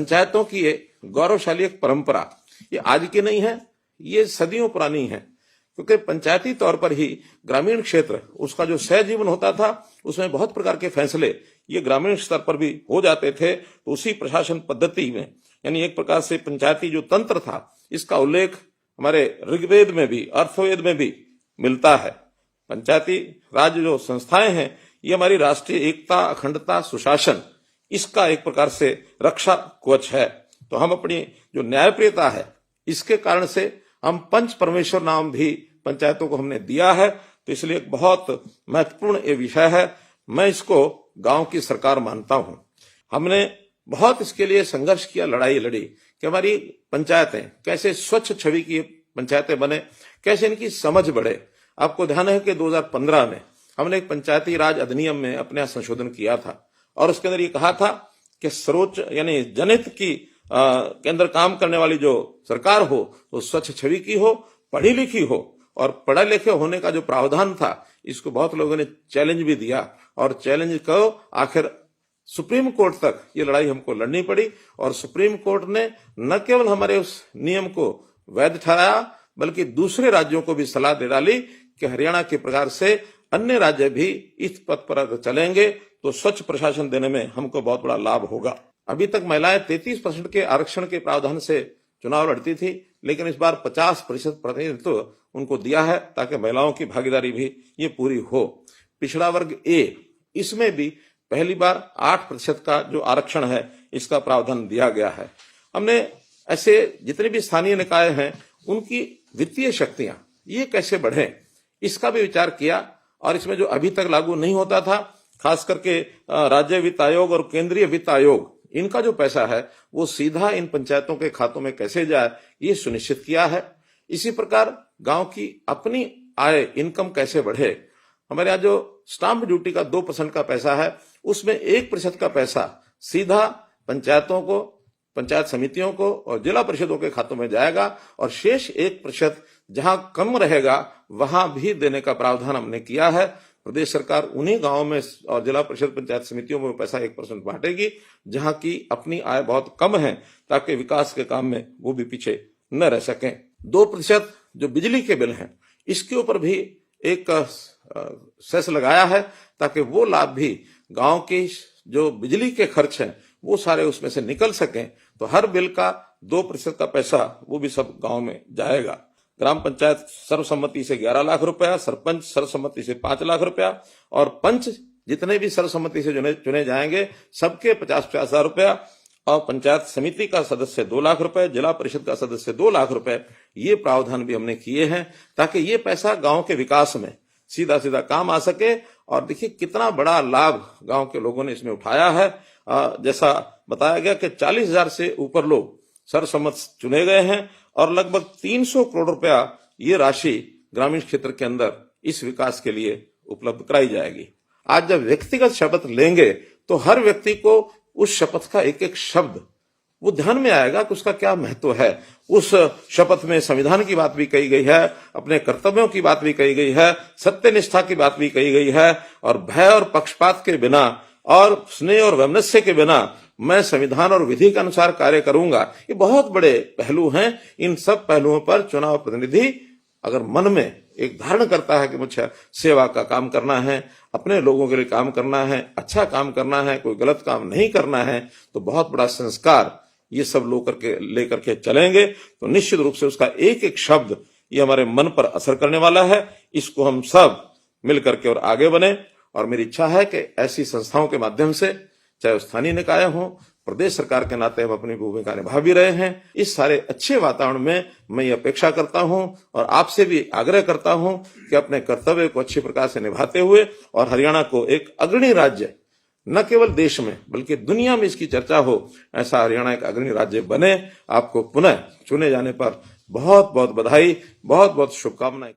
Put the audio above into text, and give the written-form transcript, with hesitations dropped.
पंचायतों की ये गौरवशाली एक परंपरा ये आज की नहीं है, ये सदियों पुरानी है। क्योंकि पंचायती तौर पर ही ग्रामीण क्षेत्र उसका जो सहजीवन होता था, उसमें बहुत प्रकार के फैसले ये ग्रामीण स्तर पर भी हो जाते थे। तो उसी प्रशासन पद्धति में यानी एक प्रकार से पंचायती जो तंत्र था, इसका उल्लेख हमारे ऋग्वेद में भी अर्थवेद में भी मिलता है। पंचायती राज जो संस्थाएं हैं, ये हमारी राष्ट्रीय एकता, अखंडता, सुशासन इसका एक प्रकार से रक्षा कवच है। तो हम अपनी जो न्यायप्रियता है, इसके कारण से हम पंच परमेश्वर नाम भी पंचायतों को हमने दिया है। तो इसलिए एक बहुत महत्वपूर्ण ये विषय है। मैं इसको गांव की सरकार मानता हूं। हमने बहुत इसके लिए संघर्ष किया, लड़ाई लड़ी कि हमारी पंचायतें कैसे स्वच्छ छवि की पंचायतें बने, कैसे इनकी समझ बढ़े। आपको ध्यान है कि 2015 में हमने एक पंचायती राज अधिनियम में अपने संशोधन किया था और उसके अंदर ये कहा था कि सर्वोच्च यानी जनहित की के अंदर काम करने वाली जो सरकार हो वो स्वच्छ छवि की हो, पढ़ी लिखी हो। और पढ़े लिखे होने का जो प्रावधान था, इसको बहुत लोगों ने चैलेंज भी दिया और चैलेंज को आखिर सुप्रीम कोर्ट तक ये लड़ाई हमको लड़नी पड़ी। और सुप्रीम कोर्ट ने न केवल हमारे उस नियम को वैध ठहराया, बल्कि दूसरे राज्यों को भी सलाह दे डाली कि हरियाणा के प्रकार से अन्य राज्य भी इस पथ पर अगर चलेंगे तो स्वच्छ प्रशासन देने में हमको बहुत बड़ा लाभ होगा। अभी तक महिलाएं 33% के आरक्षण के प्रावधान से चुनाव लड़ती थी, लेकिन इस बार 50% प्रतिनिधित्व उनको दिया है ताकि महिलाओं की भागीदारी भी ये पूरी हो। पिछड़ा वर्ग ए, इसमें भी पहली बार 8% का जो आरक्षण है, इसका प्रावधान दिया गया है। हमने ऐसे जितने भी स्थानीय निकाय हैं, उनकी वित्तीय शक्तियां ये कैसे बढ़े, इसका भी विचार किया। और इसमें जो अभी तक लागू नहीं होता था, खास करके राज्य वित्त आयोग और केंद्रीय वित्त आयोग, इनका जो पैसा है वो सीधा इन पंचायतों के खातों में कैसे जाए, ये सुनिश्चित किया है। इसी प्रकार गांव की अपनी आय, इनकम कैसे बढ़े। हमारे यहाँ जो स्टाम्प ड्यूटी का 2% का पैसा है, उसमें 1% का पैसा सीधा पंचायतों को, पंचायत समितियों को और जिला परिषदों के खातों में जाएगा और शेष 1% जहां कम रहेगा वहां भी देने का प्रावधान हमने किया है। प्रदेश सरकार उन्हीं गांवों में और जिला परिषद पंचायत समितियों में पैसा 1% बांटेगी जहां की अपनी आय बहुत कम है, ताकि विकास के काम में वो भी पीछे न रह सकें। 2% जो बिजली के बिल हैं, इसके ऊपर भी एक सेस लगाया है ताकि वो लाभ भी गांव के जो बिजली के खर्च हैं वो सारे उसमें से निकल सकें। तो हर बिल का 2% का पैसा वो भी सब गांव में जाएगा। ग्राम पंचायत सर्वसम्मति से 11 लाख रुपया, सरपंच सर्वसम्मति से 5 लाख रुपया और पंच जितने भी सर्वसम्मति से चुने जाएंगे सबके 50-50 हजार रुपया और पंचायत समिति का सदस्य 2 लाख रुपए, जिला परिषद का सदस्य 2 लाख रुपए, ये प्रावधान भी हमने किए हैं ताकि ये पैसा गांव के विकास में सीधा सीधा काम आ सके। और देखिए कितना बड़ा लाभ गांव के लोगों ने इसमें उठाया है। जैसा बताया गया कि 40,000 से ऊपर लोग सर्वसम्मत चुने गए हैं और लगभग 300 करोड़ रुपया ये राशि ग्रामीण क्षेत्र के अंदर इस विकास के लिए उपलब्ध कराई जाएगी। आज जब व्यक्तिगत शपथ लेंगे तो हर व्यक्ति को उस शपथ का एक एक शब्द वो ध्यान में आएगा कि उसका क्या महत्व है। उस शपथ में संविधान की बात भी कही गई है, अपने कर्तव्यों की बात भी कही गई है, सत्यनिष्ठा की बात भी कही गई है और भय और पक्षपात के बिना और स्नेह और वैमनस्य के बिना मैं संविधान और विधि के अनुसार कार्य करूंगा। ये बहुत बड़े पहलू हैं। इन सब पहलुओं पर चुनाव प्रतिनिधि अगर मन में एक धारण करता है कि मुझे सेवा का काम करना है, अपने लोगों के लिए काम करना है, अच्छा काम करना है, कोई गलत काम नहीं करना है, तो बहुत बड़ा संस्कार ये सब लोग लेकर के चलेंगे तो निश्चित रूप से उसका एक एक शब्द ये हमारे मन पर असर करने वाला है। इसको हम सब मिल करके और आगे बने। और मेरी इच्छा है कि ऐसी संस्थाओं के माध्यम से, चाहे स्थानीय निकाय हो, प्रदेश सरकार के नाते हम अपनी भूमिका निभा भी रहे हैं। इस सारे अच्छे वातावरण में मैं ये अपेक्षा करता हूं और आपसे भी आग्रह करता हूं कि अपने कर्तव्य को अच्छी प्रकार से निभाते हुए और हरियाणा को एक अग्रणी राज्य, न केवल देश में बल्कि दुनिया में इसकी चर्चा हो, ऐसा हरियाणा एक अग्रणी राज्य बने। आपको पुनः चुने जाने पर बहुत बहुत बधाई, बहुत बहुत शुभकामनाएं।